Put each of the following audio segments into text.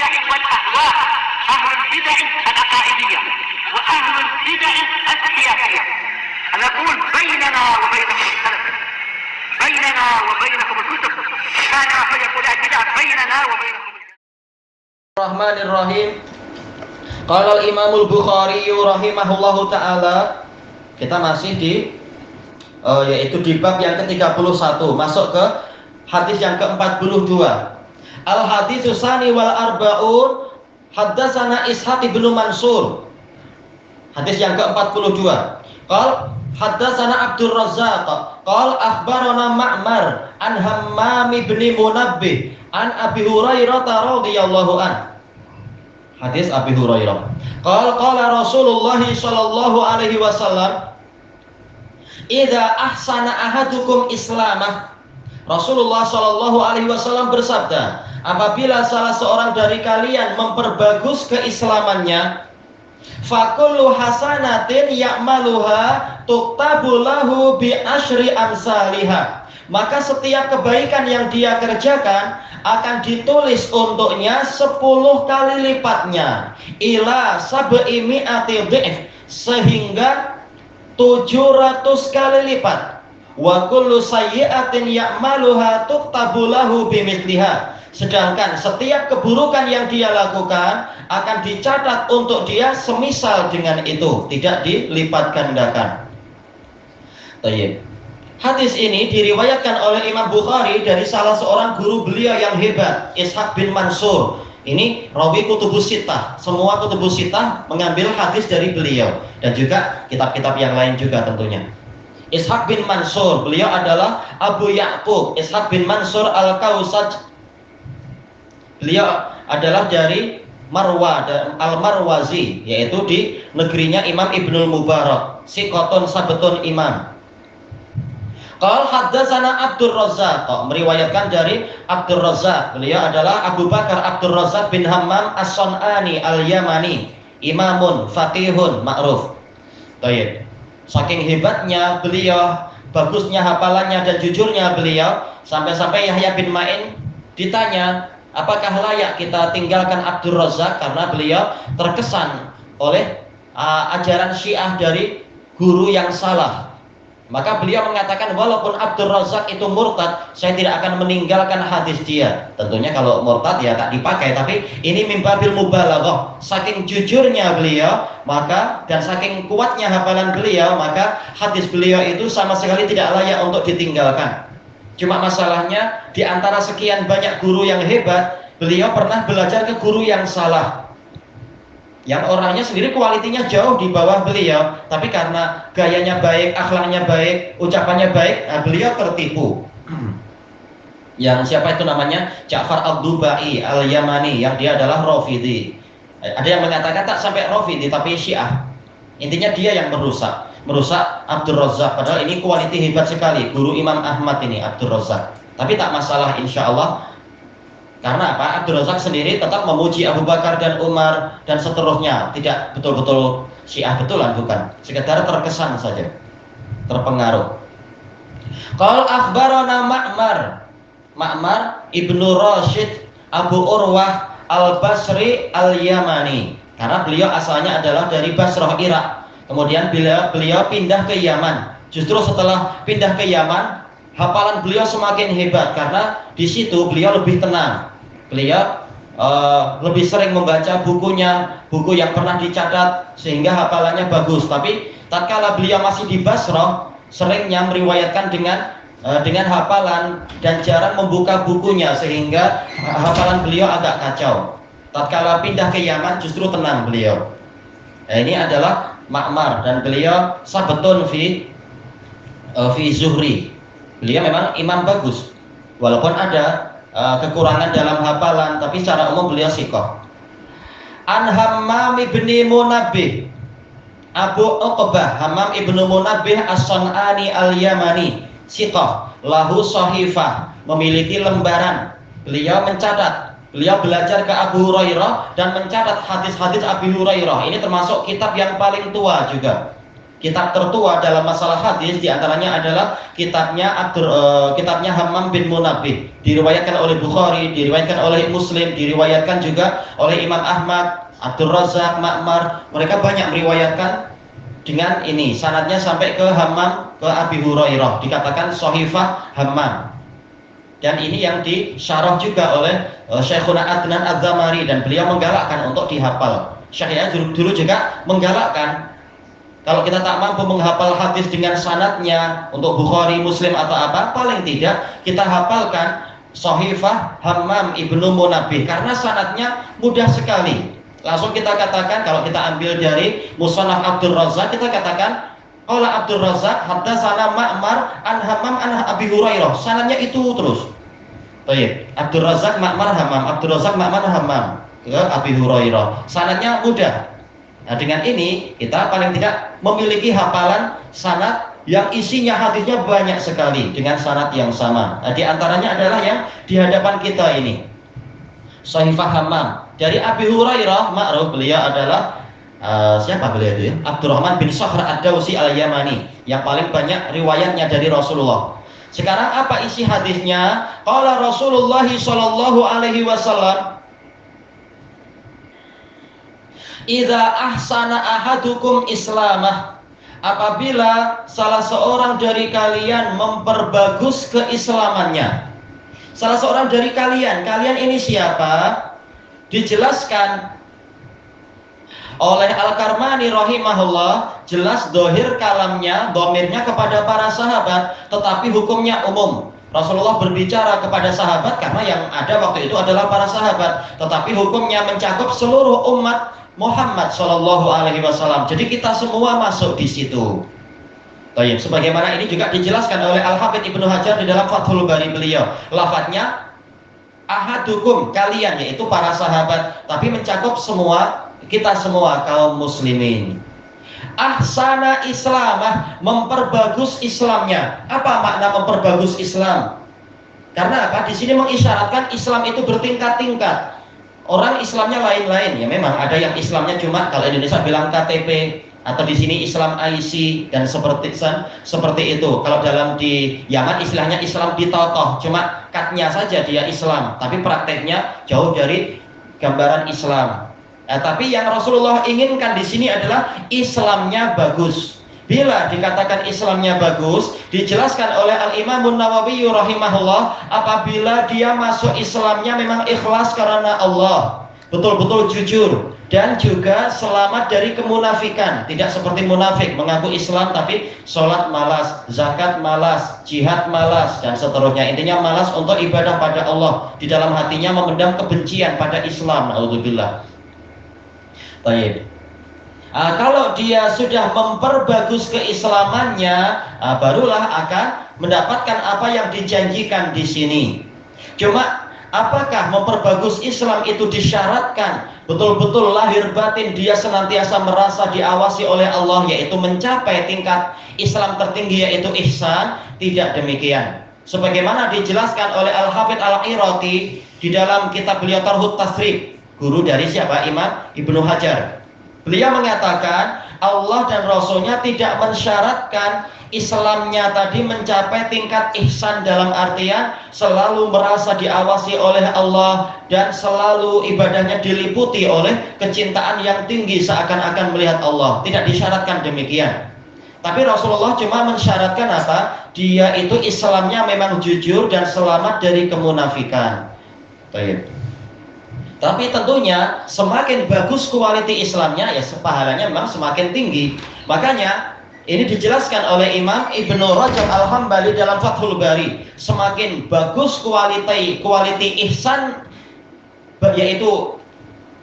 البدع والأهواء، أهل البدع العقائدية وأهل البدع السياسية. نقول بيننا وبينكم السلف، بيننا وبينكم الكتب، كان فيقول البدع بيننا وبينكم. Bismillahirrahmanirrahim. Qala al-Imamul Bukhari rahimahullahu taala. Kita masih di yaitu di bab yang ke-31, masuk ke hadis yang ke-42. Al-haditsus tsani wal arba'un, haddatsana Ishaq bin Mansur. Hadis yang ke-42. Qal haddatsana Abdur Razzaq, qal akhbarana Ma'mar an Hammam bin Munabbih an Abi Hurairah radhiyallahu an. Hadis Abi Hurairah. Qala Rasulullah sallallahu alaihi wasallam, "Idza ahsana ahadukum islamah." Rasulullah sallallahu alaihi wasallam bersabda, apabila salah seorang dari kalian memperbagus keislamannya, fakullu hasanatin ya'maluha tuktabu lahu bi asyri amsalihha, maka setiap kebaikan yang dia kerjakan akan ditulis untuknya 10 kali lipatnya, ila sab'i mi'ati dhif, sehingga 700 kali lipat. Wa kullu sayyi'atin ya'maluha tuktabu lahu bimithliha, sedangkan setiap keburukan yang dia lakukan akan dicatat untuk dia semisal dengan itu, tidak dilipat gandakan. Baik. Hadis ini diriwayatkan oleh Imam Bukhari dari salah seorang guru beliau yang hebat, Ishaq bin Mansur. Ini rawi kutubus sittah. Semua kutubus sittah mengambil hadis dari beliau, dan juga kitab-kitab yang lain juga tentunya. Ishaq bin Mansur, beliau adalah Abu Ya'qub Ishaq bin Mansur al-Kausaj. Beliau adalah dari Marwa dan Al-Marwazi, yaitu di negerinya Imam Ibnul Mubarak, siqatun sabetun imam. Qal haddatsana Abdur Razzaq, meriwayatkan dari Abdur Razzaq. Beliau adalah Abu Bakar Abdur Razzaq bin Hammam As-Sun'ani Al-Yamani, imamun faqihun ma'ruf. Baik. Saking hebatnya beliau, bagusnya hafalannya dan jujurnya beliau, sampai-sampai Yahya bin Ma'in ditanya, apakah layak kita tinggalkan Abdur Razzaq karena beliau terkesan oleh ajaran Syiah dari guru yang salah. Maka beliau mengatakan, walaupun Abdur Razzaq itu murtad, saya tidak akan meninggalkan hadis dia. Tentunya kalau murtad ya tak dipakai, tapi ini min babil mubalaghah. Saking jujurnya beliau, maka dan saking kuatnya hafalan beliau, maka hadis beliau itu sama sekali tidak layak untuk ditinggalkan. Cuma masalahnya di antara sekian banyak guru yang hebat, beliau pernah belajar ke guru yang salah, yang orangnya sendiri kualitinya jauh di bawah beliau, tapi karena gayanya baik, akhlaknya baik, ucapannya baik, beliau tertipu. Yang siapa itu namanya? Ja'far Ad-Dubai Al-Yamani, yang dia adalah Rafidhi. Ada yang mengatakan tak sampai Rafidhi tapi Syiah. Intinya dia yang merusak Abdur Razzaq, padahal ini kualiti hebat sekali, guru Imam Ahmad ini Abdur Razzaq. Tapi tak masalah insyaallah. Karena apa? Abdur Razzaq sendiri tetap memuji Abu Bakar dan Umar dan seterusnya, tidak betul-betul Syiah betulan, bukan, sekedar terkesan saja, terpengaruh. Qal akhbarana Ma'mar Ibnu Rashid Abu Urwah Al-Basri Al-Yamani, karena beliau asalnya adalah dari Basrah, Irak. Kemudian beliau pindah ke Yaman. Justru setelah pindah ke Yaman, hafalan beliau semakin hebat karena di situ beliau lebih tenang. Beliau lebih sering membaca bukunya, buku yang pernah dicatat, sehingga hafalannya bagus. Tapi tatkala beliau masih di Basrah, seringnya meriwayatkan dengan hafalan dan jarang membuka bukunya, sehingga hafalan beliau agak kacau. Tatkala pindah ke Yaman justru tenang beliau. Ini adalah Ma'mar, dan beliau sabetun fi Zuhri. Beliau memang imam bagus, walaupun ada kekurangan dalam hafalan, tapi secara umum beliau siqah. An Hammam ibni Munabbih Abu Uqbah, Hammam ibnu Munabbih As-Sun'ani Al-Yamani, siqah, lahu sahifah, memiliki lembaran. Beliau mencatat, beliau belajar ke Abu Hurairah dan mencatat hadis-hadis Abu Hurairah. Ini termasuk kitab yang paling tua juga, Kitab tertua dalam masalah hadis diantaranya adalah kitabnya Hammam bin Munabbih, diriwayatkan oleh Bukhari, diriwayatkan oleh Muslim, diriwayatkan juga oleh Imam Ahmad, Abdur Razzaq, Ma'mar. Mereka banyak meriwayatkan dengan ini, sanadnya sampai ke Hammam, ke Abi Hurairah, dikatakan Shahifah Hammam. Dan ini yang disyarah juga oleh Syekhuna Adnan Az-Zamari, dan beliau menggalakkan untuk dihafal. Syekh dulu juga menggalakkan, kalau kita tak mampu menghafal hadis dengan sanadnya untuk Bukhari, Muslim atau apa, paling tidak kita hafalkan Shahifah Hammam ibnu Munabbih, karena sanadnya mudah sekali. Langsung kita katakan, kalau kita ambil dari Musannaf Abdur Razzaq, kita katakan qala Abdur Razzaq haddatsana Ma'mar an Hammam an Abi Hurairah. Sanadnya itu terus. Baik, Abdur Razzaq Ma'mar Hammam, Abdur Razzaq Ma'mar Hammam ke Abi Hurairah. Sanadnya mudah. Nah, dengan ini kita paling tidak memiliki hafalan sanad yang isinya hadisnya banyak sekali dengan sanad yang sama. Nah, di antaranya adalah yang di hadapan kita ini, Shahifah Hammam dari Abi Hurairah. Ma'ruf, beliau adalah siapa beliau itu ya? Abdurrahman bin Sakhr Ad-Dawsi Al-Yamani, yang paling banyak riwayatnya dari Rasulullah. Sekarang apa isi hadisnya? Qala Rasulullah sallallahu alaihi wasallam, idza ahsana ahadukum islamah, apabila salah seorang dari kalian memperbagus keislamannya. Salah seorang dari kalian ini siapa? Dijelaskan oleh Al-Karmani rahimahullah, jelas dohir kalamnya, domirnya kepada para sahabat, tetapi hukumnya umum. Rasulullah berbicara kepada sahabat karena yang ada waktu itu adalah para sahabat, tetapi hukumnya mencakup seluruh umat Muhammad Shallallahu Alaihi Wasallam. Jadi kita semua masuk di situ. Baik, sebagaimana ini juga dijelaskan oleh Al-Hafidz Ibnu Hajar di dalam Fathul Bari beliau. Lafadznya ahadukum, kalian, yaitu para sahabat, tapi mencakup semua, kita semua kaum muslimin. Ahsana islamah, memperbagus Islamnya. Apa makna memperbagus Islam? Karena apa? Di sini mengisyaratkan Islam itu bertingkat-tingkat. Orang Islamnya lain-lain, ya memang ada yang Islamnya cuma kalau Indonesia bilang KTP, atau di sini Islam IC dan seperti itu. Kalau dalam di Yaman istilahnya Islam ditotoh, cuma katnya saja dia Islam, tapi prakteknya jauh dari gambaran Islam. Tapi yang Rasulullah inginkan di sini adalah Islamnya bagus. Bila dikatakan Islamnya bagus, dijelaskan oleh Al-Imamun Nawawi rahimahullah, apabila dia masuk Islamnya memang ikhlas karena Allah, betul-betul jujur, dan juga selamat dari kemunafikan. Tidak seperti munafik, mengaku Islam tapi sholat malas, zakat malas, jihad malas, dan seterusnya. Intinya malas untuk ibadah pada Allah, di dalam hatinya memendam kebencian pada Islam. Naudzubillah. Baik. Kalau dia sudah memperbagus keislamannya, barulah akan mendapatkan apa yang dijanjikan di sini. Cuma apakah memperbagus Islam itu disyaratkan betul-betul lahir batin dia senantiasa merasa diawasi oleh Allah, yaitu mencapai tingkat Islam tertinggi, yaitu ihsan? Tidak demikian. Sebagaimana dijelaskan oleh Al-Hafidz Al-Iraqi di dalam kitab beliau Tarhut Tasrib, guru dari siapa? Imam Ibnu Hajar. Beliau mengatakan Allah dan Rasulnya tidak mensyaratkan Islamnya tadi mencapai tingkat ihsan, dalam artian selalu merasa diawasi oleh Allah dan selalu ibadahnya diliputi oleh kecintaan yang tinggi seakan-akan melihat Allah. Tidak disyaratkan demikian. Tapi Rasulullah cuma mensyaratkan apa? Dia itu Islamnya memang jujur dan selamat dari kemunafikan. Baik. Tapi tentunya semakin bagus kualiti Islamnya, ya pahalanya memang semakin tinggi. Makanya ini dijelaskan oleh Imam Ibnu Rajab Al-Hambali dalam Fathul Bari. Semakin bagus kualiti ihsan, yaitu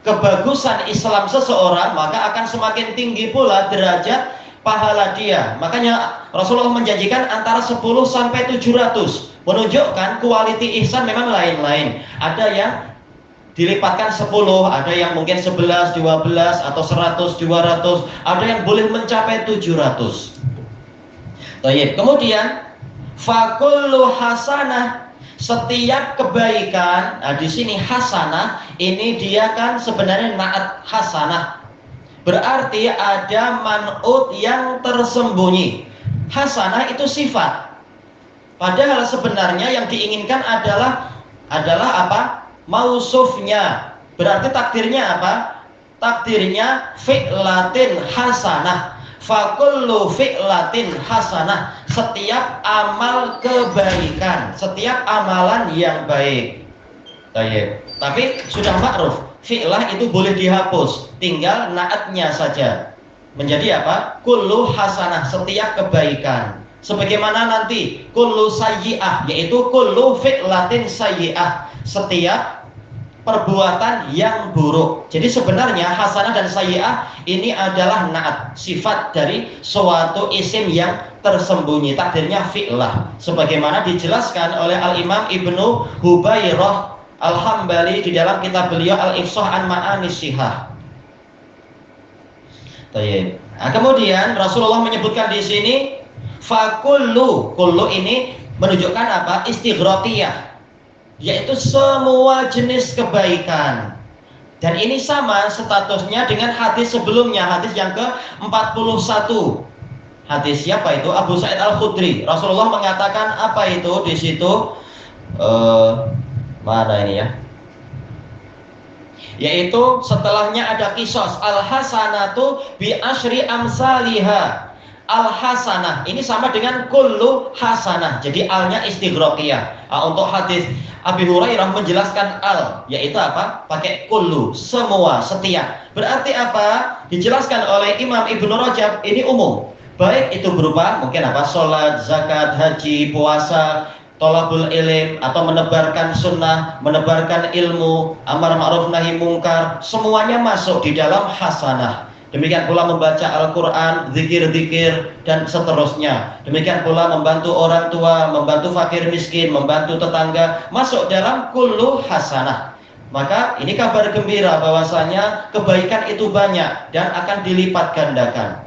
kebagusan Islam seseorang, maka akan semakin tinggi pula derajat pahala dia. Makanya Rasulullah menjanjikan antara 10 sampai 700, menunjukkan kualiti ihsan memang lain-lain. Ada yang dilipatkan 10, ada yang mungkin 11, 12, atau 100, 200, ada yang boleh mencapai 700. Baik, kemudian fakullu hasanah, setiap kebaikan. Nah, di sini hasanah ini dia kan sebenarnya naat hasanah. Berarti ada man'ut yang tersembunyi. Hasanah itu sifat. Padahal sebenarnya yang diinginkan adalah apa? Mausufnya. Berarti takdirnya apa? Takdirnya fi'latin hasanah. Fakullu fi'latin hasanah. Setiap amal kebaikan, setiap amalan yang baik. Tapi sudah makruf, fi'lah itu boleh dihapus, tinggal naatnya saja. Menjadi apa? Kullu hasanah, setiap kebaikan. Sebagaimana nanti kullu sayyi'ah, yaitu kullu fi'latin sayyi'ah, setiap perbuatan yang buruk. Jadi sebenarnya hasanah dan sayyi'ah ini adalah naat, sifat dari suatu isim yang tersembunyi, takdirnya fi'lah. Sebagaimana dijelaskan oleh Al-Imam Ibnu Hubairah Al-Hambali di dalam kitab beliau Al-Ifshah an Ma'anis Shihah. Nah, kemudian Rasulullah menyebutkan di sini fakullu, kullu ini menunjukkan apa? Istighraqiyah, yaitu semua jenis kebaikan. Dan ini sama statusnya dengan hadis sebelumnya, hadis yang ke-41. Hadis siapa itu? Abu Sa'id Al-Khudri. Rasulullah mengatakan apa itu di situ? Mana ini ya? Yaitu setelahnya ada kisos, al-hasanatu bi asyri amsalihha. Al-hasanah ini sama dengan kullu hasanah. Jadi alnya istighraqiyah. Untuk hadis Abi Hurairah menjelaskan al, yaitu apa? Pakai kullu, semua, setiap. Berarti apa? Dijelaskan oleh Imam Ibnu Rajab, ini umum. Baik itu berupa mungkin apa? Salat, zakat, haji, puasa, thalabul ilm, atau menebarkan sunnah, menebarkan ilmu, amar ma'ruf nahi mungkar, semuanya masuk di dalam hasanah. Demikian pula membaca Al-Quran, zikir-zikir, dan seterusnya. Demikian pula membantu orang tua, membantu fakir miskin, membantu tetangga, masuk dalam kullu hasanah. Maka ini kabar gembira bahwasanya kebaikan itu banyak dan akan dilipat gandakan.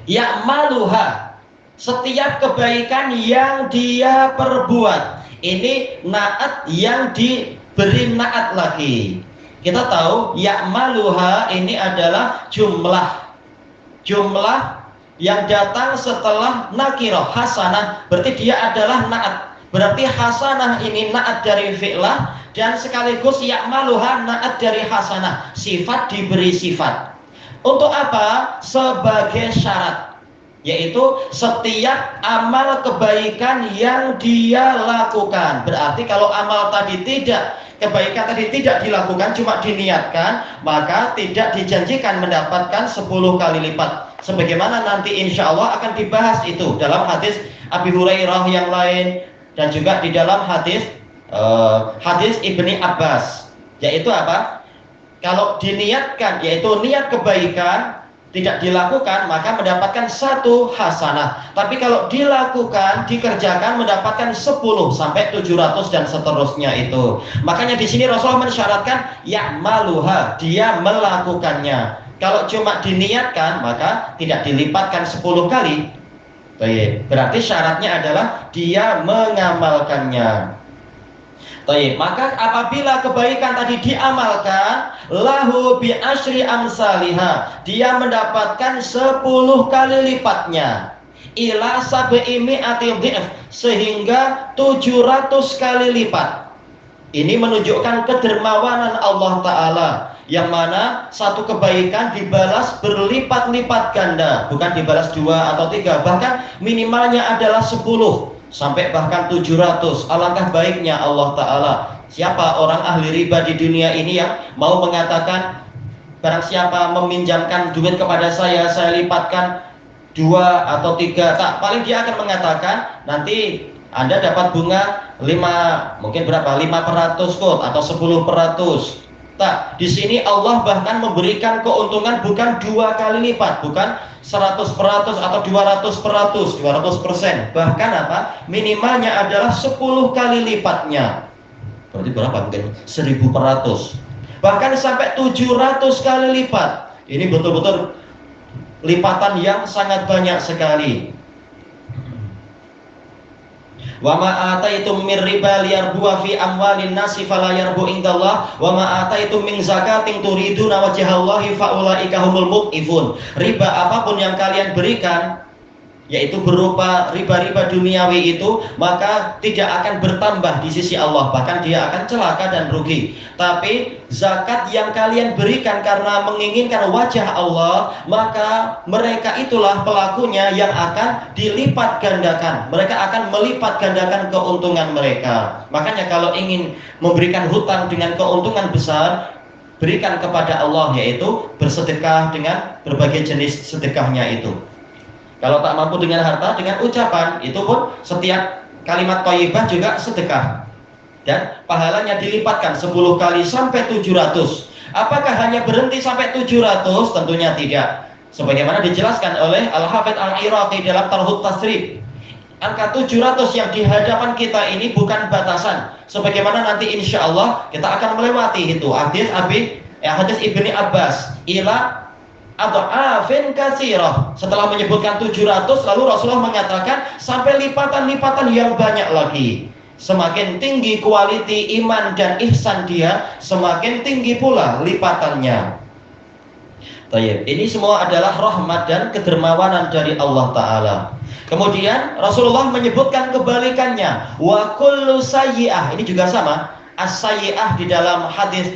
Ya'maluha, setiap kebaikan yang dia perbuat. Ini naat yang diberi naat lagi. Kita tahu ya'maluha ini adalah jumlah yang datang setelah nakirah. Hasanah berarti dia adalah naat. Berarti hasanah ini naat dari fi'lah, dan sekaligus ya'maluha naat dari hasanah. Sifat diberi sifat. Untuk apa? Sebagai syarat, yaitu setiap amal kebaikan yang dia lakukan. Berarti kalau amal tadi kebaikan tadi tidak dilakukan, cuma diniatkan, maka tidak dijanjikan mendapatkan 10 kali lipat. Sebagaimana nanti insya Allah akan dibahas itu dalam hadis Abi Hurairah yang lain, dan juga di dalam hadis Ibni Abbas, yaitu apa? Kalau diniatkan, yaitu niat kebaikan, tidak dilakukan, maka mendapatkan 1 hasanah. Tapi kalau dilakukan, dikerjakan, mendapatkan 10 sampai 700 dan seterusnya itu. Makanya di sini Rasulullah mensyaratkan ya'maluha, dia melakukannya. Kalau cuma diniatkan, maka tidak dilipatkan 10 kali. Berarti syaratnya adalah dia mengamalkannya. Maka apabila kebaikan tadi diamalkan, lahu bi asyri amsalihha, dia mendapatkan 10 kali lipatnya, ila sab'i mi'ati dhif, sehingga 700 kali lipat. Ini menunjukkan kedermawanan Allah Ta'ala, yang mana satu kebaikan dibalas berlipat-lipat ganda, bukan dibalas 2 atau 3, bahkan minimalnya adalah 10 sampai bahkan 700. Alangkah baiknya Allah Ta'ala. Siapa orang ahli riba di dunia ini yang mau mengatakan, barang siapa meminjamkan duit kepada saya lipatkan 2 atau 3, tak, paling dia akan mengatakan nanti Anda dapat bunga 5, mungkin berapa? 5% kok, atau 10%. Tak, di sini Allah bahkan memberikan keuntungan bukan 2 kali lipat, bukan 100% atau 200%, bahkan apa? Minimalnya adalah 10 kali lipatnya. Berarti berapa? Mungkin 1000%. Bahkan sampai 700 kali lipat. Ini betul-betul lipatan yang sangat banyak sekali. Wa ma ataitum mir riba liyarbu fi amwalin nasi fala yarbu indallah wa ma ataitum min zakatin turiduna wajhallahi faulaika humul mudhifun. Riba apapun yang kalian berikan, yaitu berupa riba-riba duniawi itu, maka tidak akan bertambah di sisi Allah, bahkan dia akan celaka dan rugi. Tapi zakat yang kalian berikan karena menginginkan wajah Allah, maka mereka itulah pelakunya yang akan dilipat gandakan. Mereka akan melipat gandakan keuntungan mereka. Makanya kalau ingin memberikan hutang dengan keuntungan besar, berikan kepada Allah, yaitu bersedekah dengan berbagai jenis sedekahnya itu. Kalau tak mampu dengan harta, dengan ucapan, itu pun setiap kalimat thayyibah juga sedekah. Dan pahalanya dilipatkan 10 kali sampai 700. Apakah hanya berhenti sampai 700? Tentunya tidak. Sebagaimana dijelaskan oleh Al-Hafidz Al-Iraqi dalam Tarhut Tasrif. Angka 700 yang di hadapan kita ini bukan batasan. Sebagaimana nanti insya Allah kita akan melewati itu. Hadis Ibni Abbas. Adha'afin katsirah. Setelah menyebutkan 700, lalu Rasulullah mengatakan sampai lipatan-lipatan yang banyak lagi. Semakin tinggi kualiti iman dan ihsan dia, semakin tinggi pula lipatannya. Tayyib. Ini semua adalah rahmat dan kedermawanan dari Allah Ta'ala. Kemudian Rasulullah menyebutkan kebalikannya. Wa kullu sayyi'ah. Ini juga sama. As-sayyi'ah di dalam hadis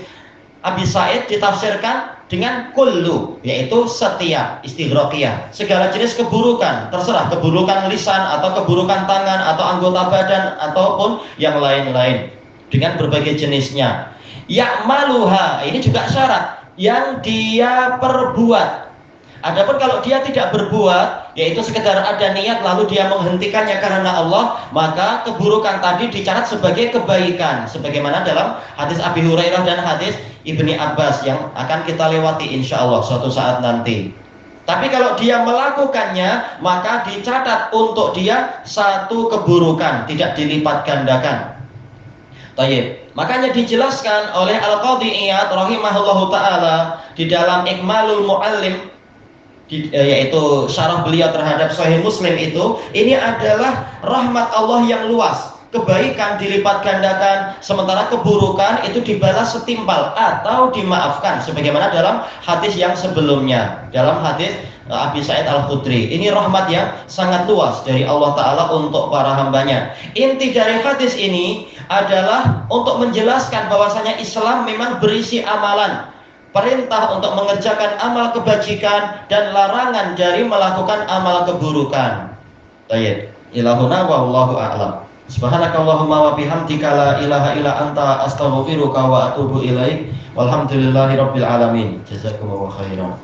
Abi Sa'id ditafsirkan dengan kullu, yaitu setiap, istighraqiyah, segala jenis keburukan, terserah keburukan lisan atau keburukan tangan atau anggota badan ataupun yang lain-lain dengan berbagai jenisnya. Ya'maluha, ini juga syarat yang dia perbuat. Adapun kalau dia tidak berbuat, yaitu sekedar ada niat lalu dia menghentikannya karena Allah, maka keburukan tadi dicatat sebagai kebaikan, sebagaimana dalam hadis Abi Hurairah dan hadis Ibni Abbas yang akan kita lewati insya Allah suatu saat nanti. Tapi kalau dia melakukannya, maka dicatat untuk dia satu keburukan, tidak dilipat gandakan. Tayyib. Makanya dijelaskan oleh Al-Qadhi Iyad rahimahullahu ta'ala di dalam Ikmalul Mu'allim, yaitu syarah beliau terhadap Sahih Muslim itu, ini adalah rahmat Allah yang luas. Kebaikan dilipat gandakan, sementara keburukan itu dibalas setimpal atau dimaafkan, sebagaimana dalam hadis yang sebelumnya, dalam hadis Abi Sa'id Al-Khudri. Ini rahmat yang sangat luas dari Allah Ta'ala untuk para hambanya. Inti dari hadis ini adalah untuk menjelaskan bahwasanya Islam memang berisi amalan, perintah untuk mengerjakan amal kebajikan dan larangan dari melakukan amal keburukan. Baik, ilahuna wallahu a'lam. Subhanakallahumma wa bihamdika la ilaha illa anta astaghfiruka wa atubu ilaik. Walhamdulillahirabbil alamin. Jazakumullahu khairan.